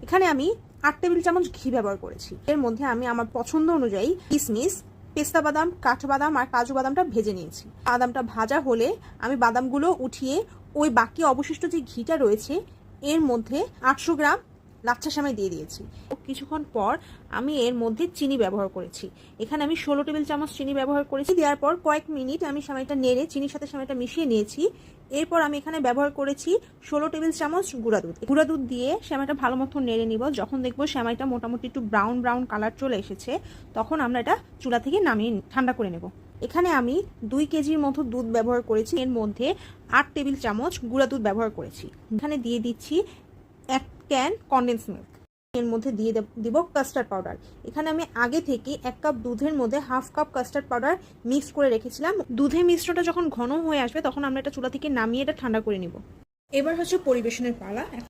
এখানে আমি 8 টেবিল চামচ ঘি ব্যবহার করেছি। এর মধ্যে আমি আমার পছন্দ অনুযায়ী কিশমিশ, পেস্তা বাদাম, কাঠবাদাম আর কাজু বাদামটা ভেজে নিয়েছি। বাদামটা ভাজা হলে আমি বাদামগুলো উঠিয়ে ওই বাকি অবশিষ্ট যে ঘিটা রয়েছে এর মধ্যে 800 গ্রাম লাচ্ছা সেমাই দিয়ে দিয়েছি। কিছুক্ষণ পর আমি এর মধ্যে চিনি ব্যবহার করেছি। এখানে আমি 16 টেবিল চামচ চিনি ব্যবহার করেছি। দেওয়ার পর কয়েক মিনিট আমি সেমাইটা নেড়ে চিনির সাথে সেমাইটা মিশিয়ে নিয়েছি। এরপর আমি এখানে ব্যবহার করেছি 16 টেবিল চামচ গুঁড়া দুধ। গুঁড়া দুধ দিয়ে সেমাইটা ভালো মতো নেড়ে নিব। যখন দেখবো সেমাইটা মোটামুটি একটু ব্রাউন কালার চলে এসেছে, তখন আমরা এটা চুলা থেকে নামিয়ে ঠান্ডা করে নেব। এখানে আমি 2 কেজির মতো দুধ ব্যবহার করেছি। এর মধ্যে 8 টেবিল চামচ গুঁড়া দুধ ব্যবহার করেছি। এখানে দিয়ে দিচ্ছি 1 ক্যান কনডেন্স মিল্ক। এর মধ্যে দিয়ে দিব কাস্টার্ড পাউডার। এখানে আমি আগে থেকে 1 কাপ দুধের মধ্যে half cup custard powder mix করে রেখেছিলাম। দুধের মিশ্রণটা যখন ঘন হয়ে আসবে তখন আমরা এটা চুলা থেকে নামিয়ে এটা ঠান্ডা করে নিব। এবার হচ্ছে পরিবেশনের পালা। এখন